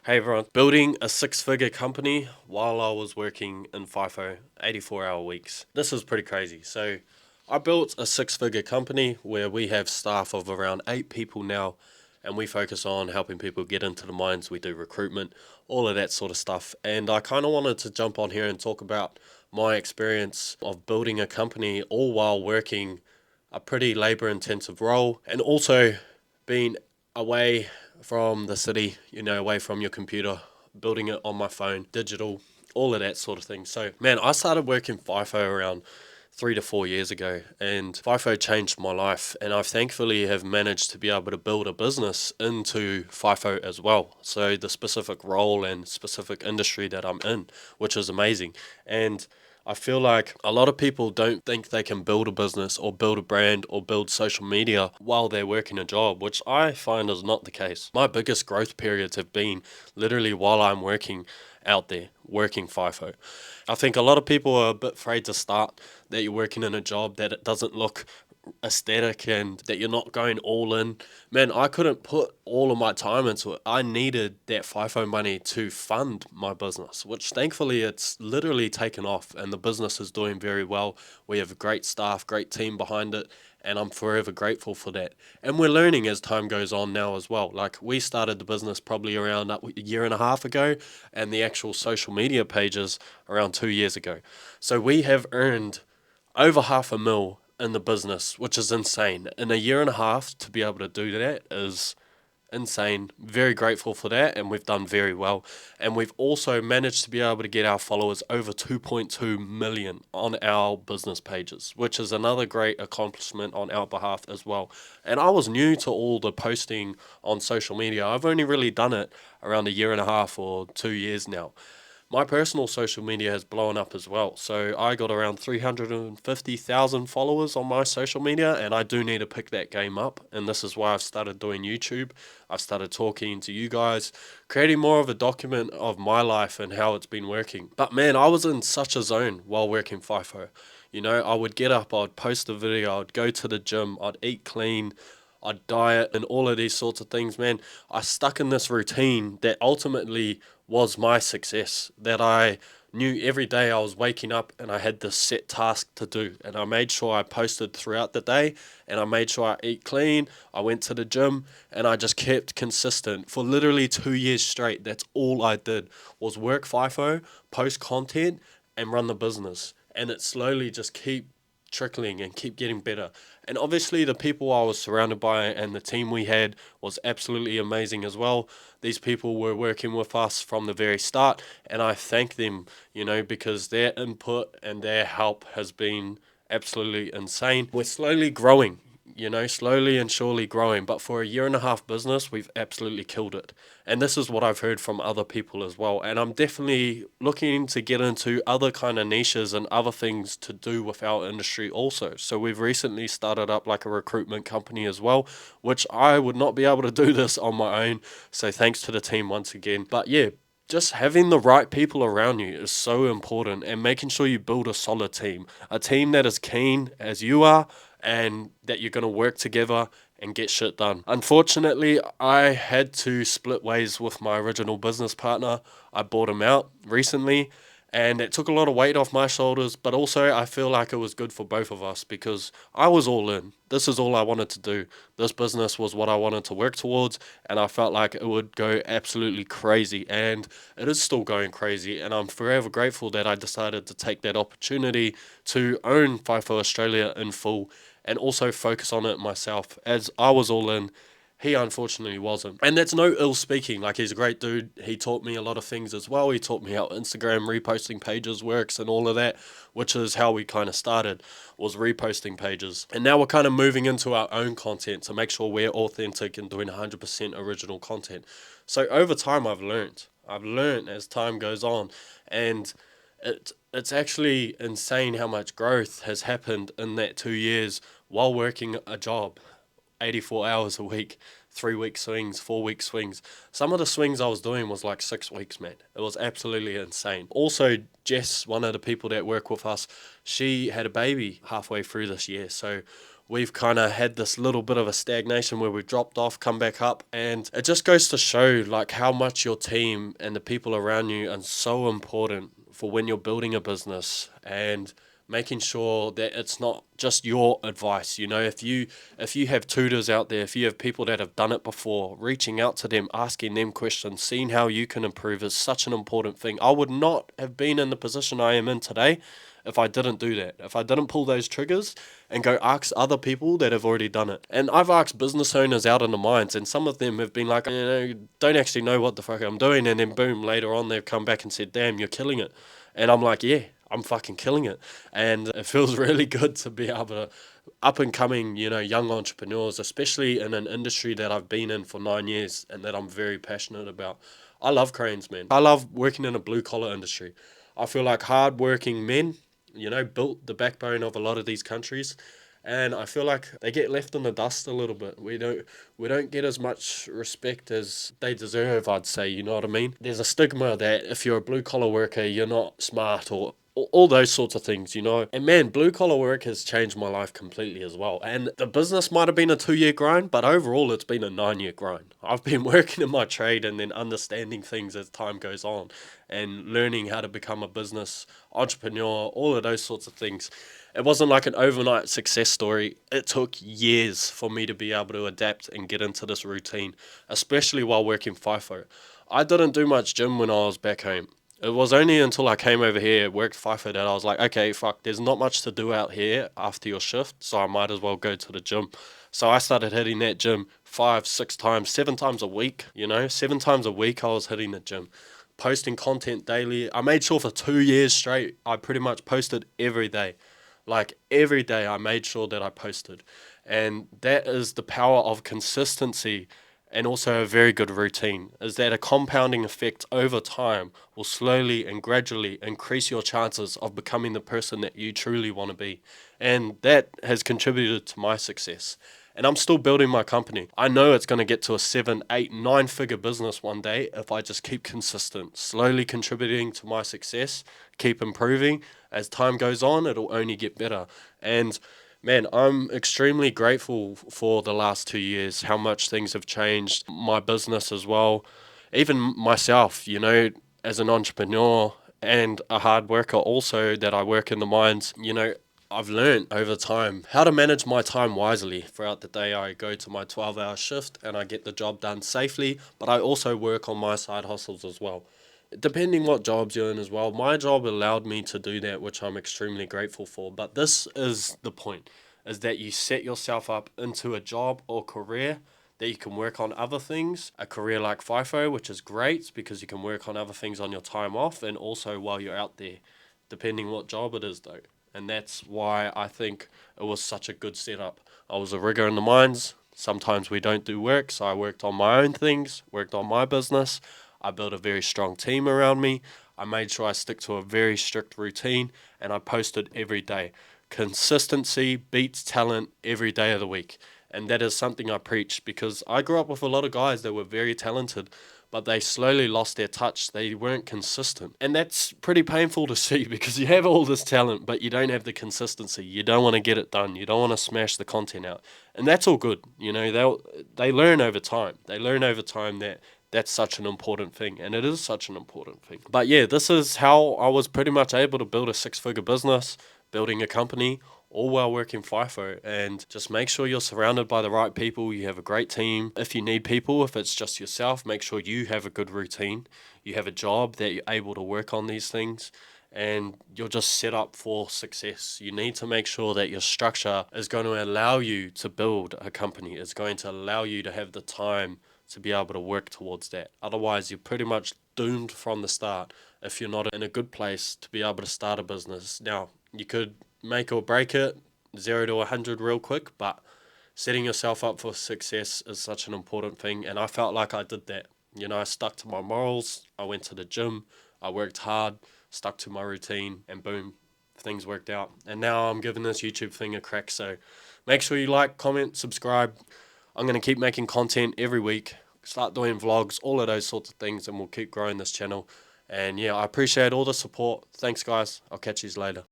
Hey everyone, building a six-figure company while I was working in FIFO 84-hour weeks. This is pretty crazy. So I built a six-figure company where we have staff of around 8 people now, and we focus on helping people get into the mines. We do recruitment, all of that sort of stuff. And I kind of wanted to jump on here and talk about my experience of building a company all while working a pretty labor-intensive role, and also being away from the city, away from your computer, building it on my phone, digital, all of that sort of thing. So, man, I started working FIFO around 3 to 4 years ago, and FIFO changed my life. And I thankfully have managed to be able to build a business into FIFO as well. So, the specific role and specific industry that I'm in, which is amazing. And I feel like a lot of people don't think they can build a business or build a brand or build social media while they're working a job, which I find is not the case. My biggest growth periods have been literally while I'm working out there, working FIFO. I think a lot of people are a bit afraid to start, that you're working in a job that it doesn't look aesthetic and that you're not going all in. Man, I couldn't put all of my time into it. I needed that FIFO money to fund my business, which thankfully it's literally taken off and the business is doing very well. We have a great staff, great team behind it, and I'm forever grateful for that. And we're learning as time goes on now as well. Like, we started the business probably around a year and a half ago, and the actual social media pages around 2 years ago. So we have earned over half a mil in the business, which is insane. In a year and a half to be able to do that is insane. Very grateful for that, and we've done very well. And we've also managed to be able to get our followers over 2.2 million on our business pages, which is another great accomplishment on our behalf as well. And I was new to all the posting on social media. I've only really done it around a year and a half or 2 years now. My personal social media has blown up as well. So I got around 350,000 followers on my social media, and I do need to pick that game up. And this is why I've started doing YouTube. I've started talking to you guys, creating more of a document of my life and how it's been working. But man, I was in such a zone while working FIFO. I would get up, I'd post a video, I'd go to the gym, I'd eat clean, I'd diet, and all of these sorts of things. Man, I stuck in this routine that ultimately was my success, that I knew every day I was waking up and I had this set task to do, and I made sure I posted throughout the day, and I made sure I eat clean, I went to the gym, and I just kept consistent for literally 2 years straight. That's all I did, was work FIFO, post content, and run the business. And it slowly just keep trickling and keep getting better. And obviously the people I was surrounded by and the team we had was absolutely amazing as well. These people were working with us from the very start, and I thank them, because their input and their help has been absolutely insane. We're slowly growing, slowly and surely growing. But for a year and a half business, we've absolutely killed it. And this is what I've heard from other people as well. And I'm definitely looking to get into other kind of niches and other things to do with our industry also. So we've recently started up like a recruitment company as well, which I would not be able to do this on my own. So thanks to the team once again. But yeah, just having the right people around you is so important, and making sure you build a solid team, a team that is keen as you are, and that you're going to work together and get shit done. Unfortunately, I had to split ways with my original business partner. I bought him out recently, and it took a lot of weight off my shoulders, but also I feel like it was good for both of us because I was all in. This is all I wanted to do. This business was what I wanted to work towards, and I felt like it would go absolutely crazy, and it is still going crazy, and I'm forever grateful that I decided to take that opportunity to own FIFO Australia in full and also focus on it myself, as I was all in. He unfortunately wasn't. And that's no ill speaking. Like, he's a great dude. He taught me a lot of things as well. He taught me how Instagram reposting pages works and all of that, which is how we kind of started, was reposting pages. And now we're kind of moving into our own content to make sure we're authentic and doing 100% original content. So over time, I've learned. As time goes on. And it's actually insane how much growth has happened in that 2 years while working a job. 84 hours a week, 3 week swings, 4 week swings. Some of the swings I was doing was like 6 weeks, man. It was absolutely insane. Also, Jess, one of the people that work with us, she had a baby halfway through this year. So we've kind of had this little bit of a stagnation where we've dropped off, come back up, and it just goes to show like how much your team and the people around you are so important for when you're building a business, and making sure that it's not just your advice. If you have tutors out there, if you have people that have done it before, reaching out to them, asking them questions, seeing how you can improve is such an important thing. I would not have been in the position I am in today if I didn't do that, if I didn't pull those triggers and go ask other people that have already done it. And I've asked business owners out in the mines, and some of them have been like, don't actually know what the fuck I'm doing, and then boom, later on they've come back and said, damn, you're killing it. And I'm like, yeah, I'm fucking killing it. And it feels really good to be able to up and coming, young entrepreneurs, especially in an industry that I've been in for 9 years and that I'm very passionate about. I love cranes, man. I love working in a blue collar industry. I feel like hard-working men, built the backbone of a lot of these countries, and I feel like they get left in the dust a little bit. We don't get as much respect as they deserve, I'd say, you know what I mean? There's a stigma that if you're a blue collar worker, you're not smart, or all those sorts of things, And man, blue collar work has changed my life completely as well. And the business might have been a 2-year grind, but overall it's been a 9-year grind. I've been working in my trade and then understanding things as time goes on, and learning how to become a business entrepreneur, all of those sorts of things. It wasn't like an overnight success story. It took years for me to be able to adapt and get into this routine, especially while working FIFO. I didn't do much gym when I was back home. It was only until I came over here, worked FIFO, that I was like, okay, fuck, there's not much to do out here after your shift, so I might as well go to the gym. So I started hitting that gym 5, 6 times, 7 times a week, 7 times a week I was hitting the gym, posting content daily. I made sure for 2 years straight, I pretty much posted every day. Like every day I made sure that I posted. And that is the power of consistency, and also a very good routine, is that a compounding effect over time will slowly and gradually increase your chances of becoming the person that you truly want to be. And that has contributed to my success. And I'm still building my company. I know it's going to get to a 7, 8, 9-figure business one day if I just keep consistent, slowly contributing to my success, keep improving. As time goes on, it'll only get better. And man, I'm extremely grateful for the last 2 years, how much things have changed, my business as well, even myself, as an entrepreneur and a hard worker also, that I work in the mines. I've learned over time how to manage my time wisely. Throughout the day, I go to my 12-hour shift and I get the job done safely, but I also work on my side hustles as well. Depending what jobs you're in as well, my job allowed me to do that, which I'm extremely grateful for. But this is the point, is that you set yourself up into a job or career that you can work on other things. A career like FIFO, which is great because you can work on other things on your time off and also while you're out there, depending what job it is though. And that's why I think it was such a good setup. I was a rigger in the mines. Sometimes we don't do work, so I worked on my own things, worked on my business. I built a very strong team around me. I made sure I stick to a very strict routine, and I posted every day. Consistency beats talent every day of the week. And that is something I preach, because I grew up with a lot of guys that were very talented, but they slowly lost their touch. They weren't consistent. And that's pretty painful to see, because you have all this talent, but you don't have the consistency. You don't want to get it done. You don't want to smash the content out. And that's all good. They learn over time. They learn over time that that's such an important thing, and it is such an important thing. But yeah, this is how I was pretty much able to build a 6-figure business, building a company, all while working FIFO. And just make sure you're surrounded by the right people. You have a great team. If you need people, if it's just yourself, make sure you have a good routine. You have a job that you're able to work on these things, and you're just set up for success. You need to make sure that your structure is going to allow you to build a company. It's going to allow you to have the time to be able to work towards that. Otherwise, you're pretty much doomed from the start if you're not in a good place to be able to start a business. Now, you could make or break it 0 to 100 real quick, but setting yourself up for success is such an important thing. And I felt like I did that. I stuck to my morals. I went to the gym. I worked hard, stuck to my routine, and boom, things worked out. And now I'm giving this YouTube thing a crack. So make sure you like, comment, subscribe. I'm going to keep making content every week, start doing vlogs, all of those sorts of things, and we'll keep growing this channel. And yeah, I appreciate all the support. Thanks, guys. I'll catch you later.